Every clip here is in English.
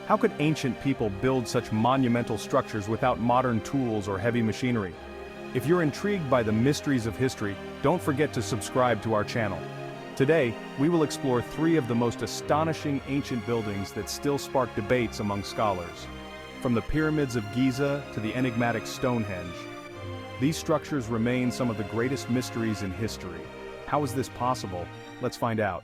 How could ancient people build such monumental structures without modern tools or heavy machinery? If you're intrigued by the mysteries of history, don't forget to subscribe to our channel. Today, we will explore three of the most astonishing ancient buildings that still spark debates among scholars. From the Pyramids of Giza to the enigmatic Stonehenge, these structures remain some of the greatest mysteries in history. How is this possible? Let's find out.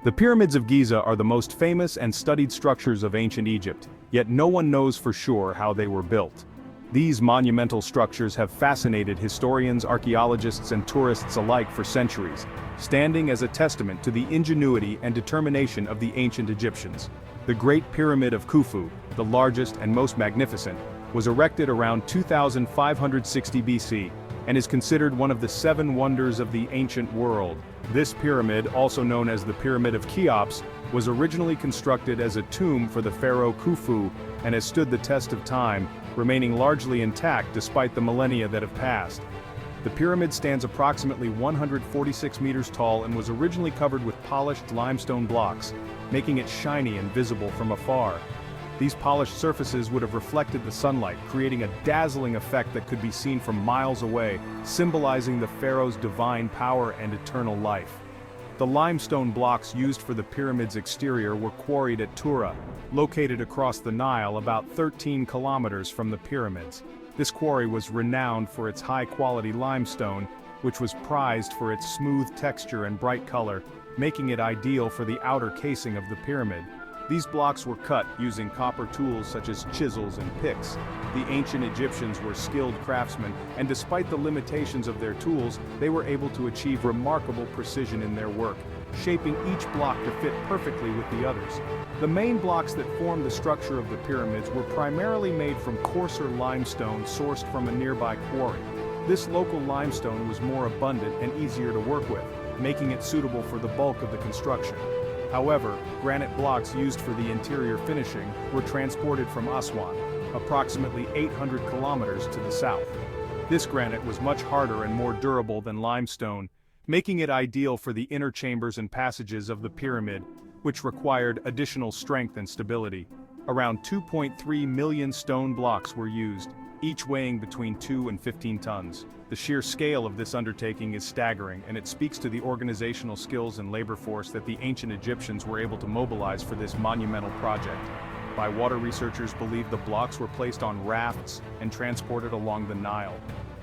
The Pyramids of Giza are the most famous and studied structures of ancient Egypt, yet no one knows for sure how they were built. These monumental structures have fascinated historians, archaeologists, and tourists alike for centuries, standing as a testament to the ingenuity and determination of the ancient Egyptians. The Great Pyramid of Khufu, the largest and most magnificent, was erected around 2560 BC, and is considered one of the seven wonders of the ancient world. This pyramid, also known as the Pyramid of Cheops, was originally constructed as a tomb for the pharaoh Khufu, and has stood the test of time, remaining largely intact despite the millennia that have passed. The pyramid stands approximately 146 meters tall and was originally covered with polished limestone blocks, making it shiny and visible from afar. These polished surfaces would have reflected the sunlight, creating a dazzling effect that could be seen from miles away, symbolizing the pharaoh's divine power and eternal life. The limestone blocks used for the pyramid's exterior were quarried at Tura, located across the Nile about 13 kilometers from the pyramids. This quarry was renowned for its high-quality limestone, which was prized for its smooth texture and bright color, making it ideal for the outer casing of the pyramid. These blocks were cut using copper tools such as chisels and picks. The ancient Egyptians were skilled craftsmen, and despite the limitations of their tools, they were able to achieve remarkable precision in their work, shaping each block to fit perfectly with the others. The main blocks that formed the structure of the pyramids were primarily made from coarser limestone sourced from a nearby quarry. This local limestone was more abundant and easier to work with, making it suitable for the bulk of the construction. However, granite blocks used for the interior finishing were transported from Aswan, approximately 800 kilometers to the south. This granite was much harder and more durable than limestone, making it ideal for the inner chambers and passages of the pyramid, which required additional strength and stability. Around 2.3 million stone blocks were used, each weighing between 2 and 15 tons. The sheer scale of this undertaking is staggering, and it speaks to the organizational skills and labor force that the ancient Egyptians were able to mobilize for this monumental project. By-water researchers believe the blocks were placed on rafts and transported along the Nile.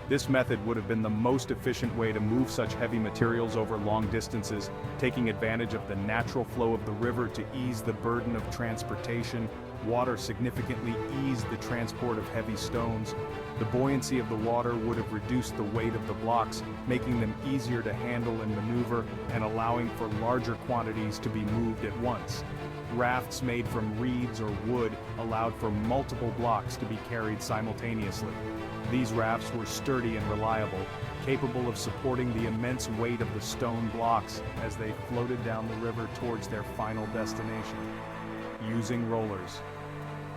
This method would have been the most efficient way to move such heavy materials over long distances, taking advantage of the natural flow of the river to ease the burden of transportation. Water significantly eased the transport of heavy stones. The buoyancy of the water would have reduced the weight of the blocks, making them easier to handle and maneuver, and allowing for larger quantities to be moved at once. Rafts made from reeds or wood allowed for multiple blocks to be carried simultaneously. These rafts were sturdy and reliable, capable of supporting the immense weight of the stone blocks as they floated down the river towards their final destination. Using rollers.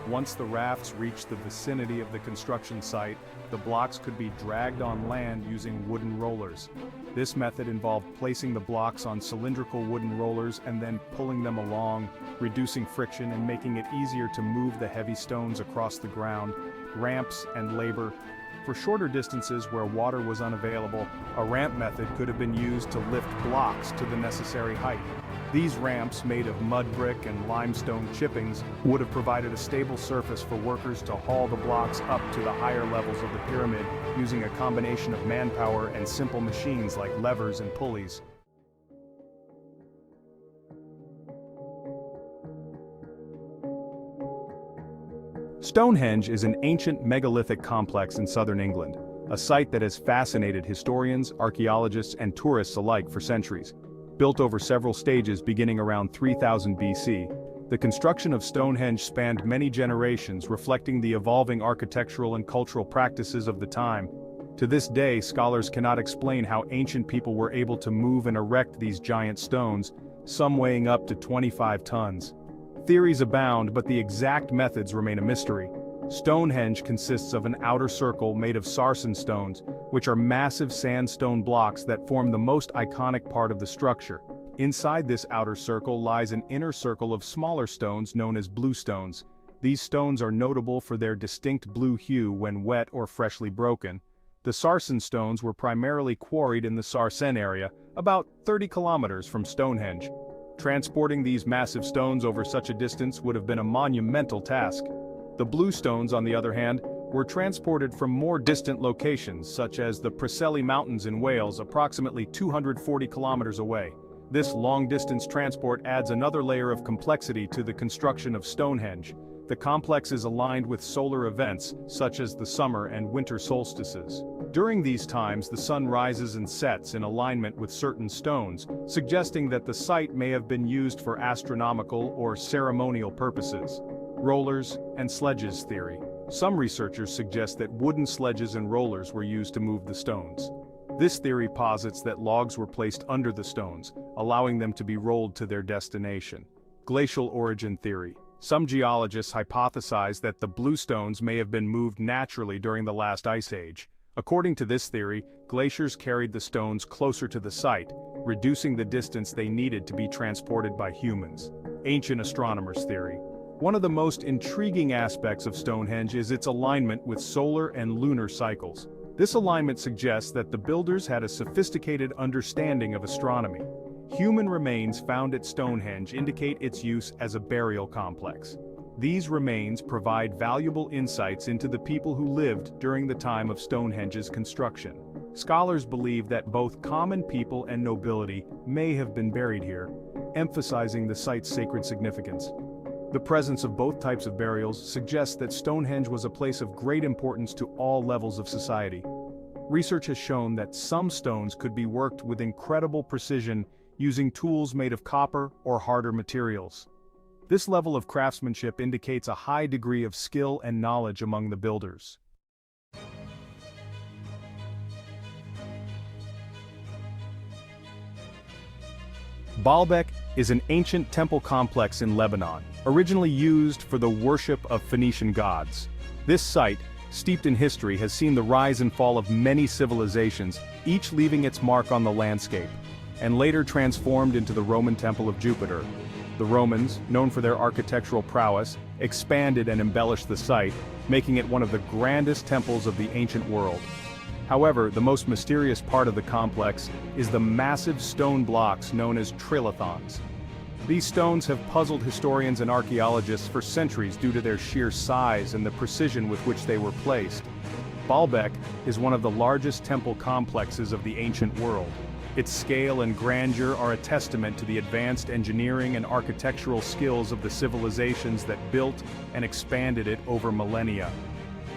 Once the rafts reached the vicinity of the construction site, the blocks could be dragged on land using wooden rollers. This method involved placing the blocks on cylindrical wooden rollers and then pulling them along, reducing friction and making it easier to move the heavy stones across the ground. Ramps and labor. For shorter distances where water was unavailable, a ramp method could have been used to lift blocks to the necessary height. These ramps, made of mud brick and limestone chippings, would have provided a stable surface for workers to haul the blocks up to the higher levels of the pyramid, using a combination of manpower and simple machines like levers and pulleys. Stonehenge is an ancient megalithic complex in southern England, a site that has fascinated historians, archaeologists, and tourists alike for centuries. Built over several stages beginning around 3000 BC, the construction of Stonehenge spanned many generations, reflecting the evolving architectural and cultural practices of the time. To this day, scholars cannot explain how ancient people were able to move and erect these giant stones, some weighing up to 25 tons. Theories abound, but the exact methods remain a mystery. Stonehenge consists of an outer circle made of sarsen stones, which are massive sandstone blocks that form the most iconic part of the structure. Inside this outer circle lies an inner circle of smaller stones known as bluestones. These stones are notable for their distinct blue hue when wet or freshly broken. The sarsen stones were primarily quarried in the Sarsen area, about 30 kilometers from Stonehenge. Transporting these massive stones over such a distance would have been a monumental task. The bluestones, on the other hand, were transported from more distant locations, such as the Preseli Mountains in Wales, approximately 240 kilometers away. This long-distance transport adds another layer of complexity to the construction of Stonehenge. The complex is aligned with solar events, such as the summer and winter solstices. During these times, the sun rises and sets in alignment with certain stones, suggesting that the site may have been used for astronomical or ceremonial purposes. Rollers and sledges theory. Some researchers suggest that wooden sledges and rollers were used to move the stones. This theory posits that logs were placed under the stones, allowing them to be rolled to their destination. Glacial origin theory. Some geologists hypothesize that the bluestones may have been moved naturally during the last ice age. According to this theory, glaciers carried the stones closer to the site, reducing the distance they needed to be transported by humans. Ancient astronomers theory. One of the most intriguing aspects of Stonehenge is its alignment with solar and lunar cycles. This alignment suggests that the builders had a sophisticated understanding of astronomy. Human remains found at Stonehenge indicate its use as a burial complex. These remains provide valuable insights into the people who lived during the time of Stonehenge's construction. Scholars believe that both common people and nobility may have been buried here, emphasizing the site's sacred significance. The presence of both types of burials suggests that Stonehenge was a place of great importance to all levels of society. Research has shown that some stones could be worked with incredible precision using tools made of copper or harder materials. This level of craftsmanship indicates a high degree of skill and knowledge among the builders. Baalbek is an ancient temple complex in Lebanon, originally used for the worship of Phoenician gods. This site, steeped in history, has seen the rise and fall of many civilizations, each leaving its mark on the landscape, and later transformed into the Roman Temple of Jupiter. The Romans, known for their architectural prowess, expanded and embellished the site, making it one of the grandest temples of the ancient world. However, the most mysterious part of the complex is the massive stone blocks known as trilithons. These stones have puzzled historians and archaeologists for centuries due to their sheer size and the precision with which they were placed. Baalbek is one of the largest temple complexes of the ancient world. Its scale and grandeur are a testament to the advanced engineering and architectural skills of the civilizations that built and expanded it over millennia.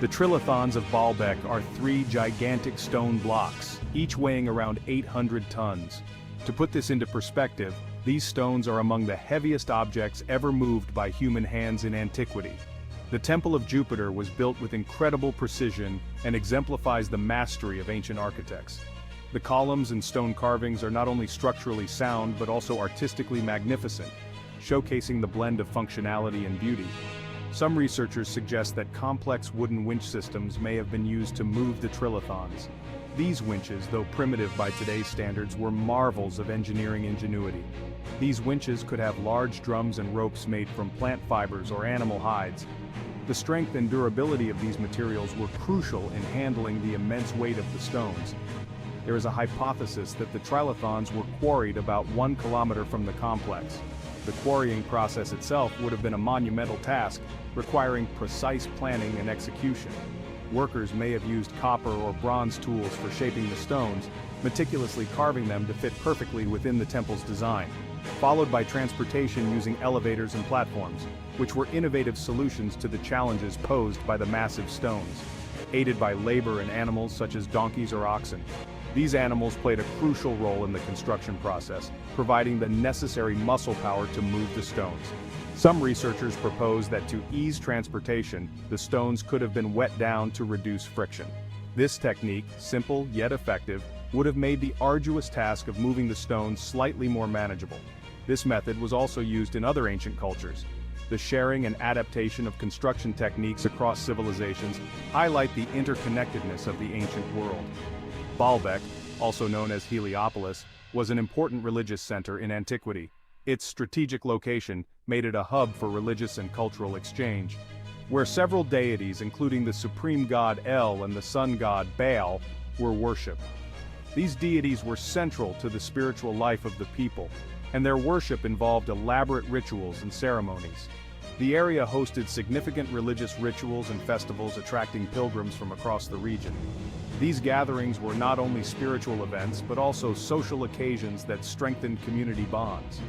The trilithons of Baalbek are 3 gigantic stone blocks, each weighing around 800 tons. To put this into perspective, these stones are among the heaviest objects ever moved by human hands in antiquity. The Temple of Jupiter was built with incredible precision and exemplifies the mastery of ancient architects. The columns and stone carvings are not only structurally sound but also artistically magnificent, showcasing the blend of functionality and beauty. Some researchers suggest that complex wooden winch systems may have been used to move the trilithons. These winches, though primitive by today's standards, were marvels of engineering ingenuity. These winches could have large drums and ropes made from plant fibers or animal hides. The strength and durability of these materials were crucial in handling the immense weight of the stones. There is a hypothesis that the trilithons were quarried about 1 kilometer from the complex. The quarrying process itself would have been a monumental task, requiring precise planning and execution. Workers may have used copper or bronze tools for shaping the stones, meticulously carving them to fit perfectly within the temple's design, followed by transportation using elevators and platforms, which were innovative solutions to the challenges posed by the massive stones. Aided by labor and animals such as donkeys or oxen, these animals played a crucial role in the construction process, providing the necessary muscle power to move the stones. Some researchers propose that to ease transportation, the stones could have been wet down to reduce friction. This technique, simple yet effective, would have made the arduous task of moving the stones slightly more manageable. This method was also used in other ancient cultures. The sharing and adaptation of construction techniques across civilizations highlight the interconnectedness of the ancient world. Baalbek, also known as Heliopolis, was an important religious center in antiquity. Its strategic location made it a hub for religious and cultural exchange, where several deities, including the supreme god El and the sun god Baal, were worshipped. These deities were central to the spiritual life of the people, and their worship involved elaborate rituals and ceremonies. The area hosted significant religious rituals and festivals attracting pilgrims from across the region. These gatherings were not only spiritual events but also social occasions that strengthened community bonds.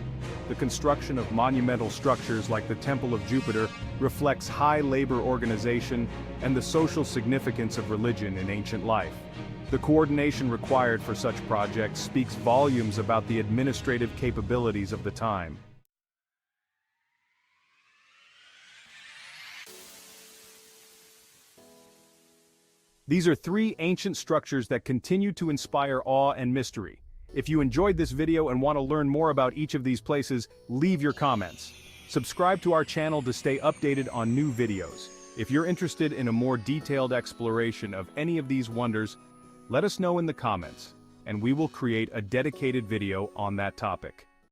The construction of monumental structures like the Temple of Jupiter reflects high labor organization and the social significance of religion in ancient life. The coordination required for such projects speaks volumes about the administrative capabilities of the time. These are three ancient structures that continue to inspire awe and mystery. If you enjoyed this video and want to learn more about each of these places, leave your comments. Subscribe to our channel to stay updated on new videos. If you're interested in a more detailed exploration of any of these wonders, let us know in the comments, and we will create a dedicated video on that topic.